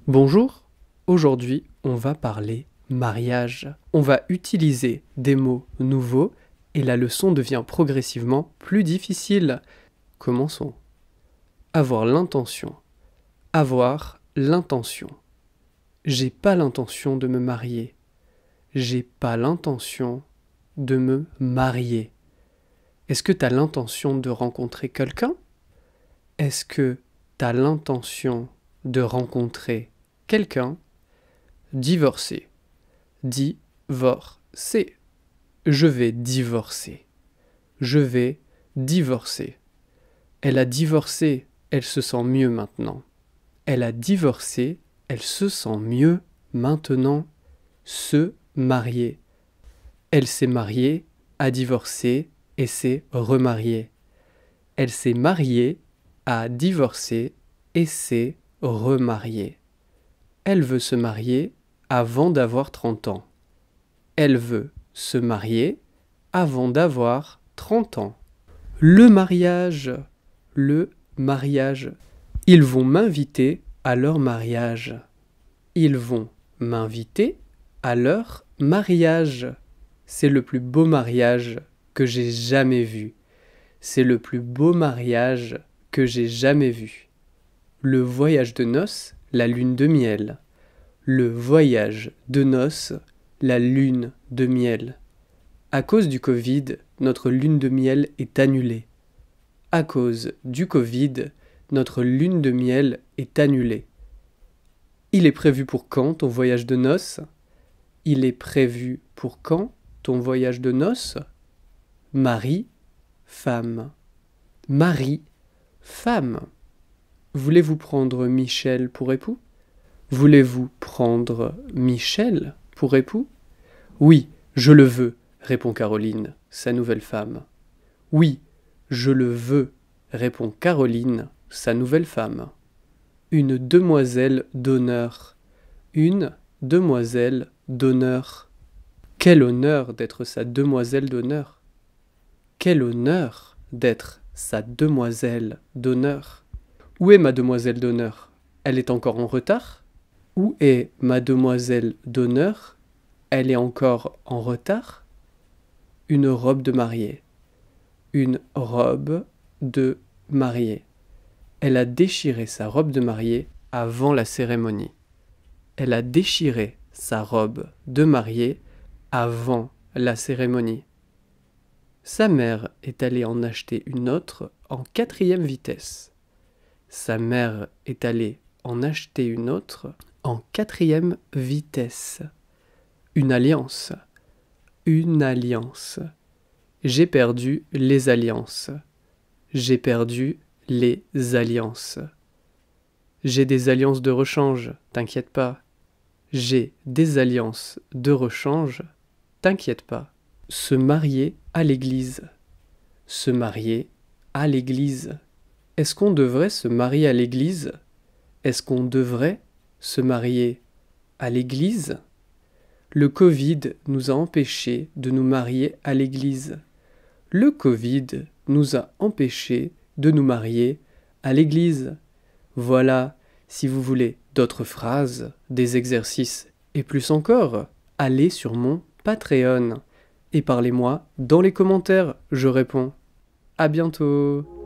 Bonjour, aujourd'hui on va parler mariage. On va utiliser des mots nouveaux et la leçon devient progressivement plus difficile. Commençons. Avoir l'intention. Avoir l'intention. J'ai pas l'intention de me marier. J'ai pas l'intention de me marier. Est-ce que tu as l'intention de rencontrer quelqu'un? Est-ce que tu as l'intention de rencontrer quelqu'un? Divorcer. Divorcer. Je vais divorcer. Je vais divorcer. Elle a divorcé, elle se sent mieux maintenant. Elle a divorcé, elle se sent mieux maintenant. Se marier. Elle s'est mariée, a divorcé et s'est remariée. Elle s'est mariée, a divorcé et s'est remariée. Elle veut se marier avant d'avoir 30 ans. Elle veut se marier avant d'avoir 30 ans. Le mariage. Le mariage. Ils vont m'inviter à leur mariage. Ils vont m'inviter à leur mariage. C'est le plus beau mariage que j'ai jamais vu. C'est le plus beau mariage que j'ai jamais vu. Le voyage de noces, la lune de miel. Le voyage de noces, la lune de miel. À cause du Covid, notre lune de miel est annulée. À cause du Covid, notre lune de miel est annulée. Il est prévu pour quand ton voyage de noces? Il est prévu pour quand ton voyage de noces? Mari, femme. Mari, femme. Voulez-vous prendre Michel pour époux? Voulez-vous prendre Michel pour époux? Oui, je le veux, répond Caroline, sa nouvelle femme. Oui, je le veux, répond Caroline, sa nouvelle femme. Une demoiselle d'honneur. Une demoiselle d'honneur. Quel honneur d'être sa demoiselle d'honneur. Quel honneur d'être sa demoiselle d'honneur. Où est ma demoiselle d'honneur? Elle est encore en retard? Où est ma demoiselle d'honneur? Elle est encore en retard? Une robe de mariée. Une robe de mariée. Elle a déchiré sa robe de mariée avant la cérémonie. Elle a déchiré sa robe de mariée avant la cérémonie. Sa mère est allée en acheter une autre en 4e vitesse. Sa mère est allée en acheter une autre en 4e vitesse. Une alliance. Une alliance. J'ai perdu les alliances. J'ai perdu les alliances. J'ai des alliances de rechange, t'inquiète pas. J'ai des alliances de rechange, t'inquiète pas. Se marier à l'église. Se marier à l'église. Est-ce qu'on devrait se marier à l'église? Est-ce qu'on devrait se marier à l'église? Le Covid nous a empêchés de nous marier à l'église. Le Covid nous a empêchés de nous marier à l'église. Voilà, si vous voulez d'autres phrases, des exercices et plus encore, allez sur mon Patreon et parlez-moi dans les commentaires, je réponds. À bientôt!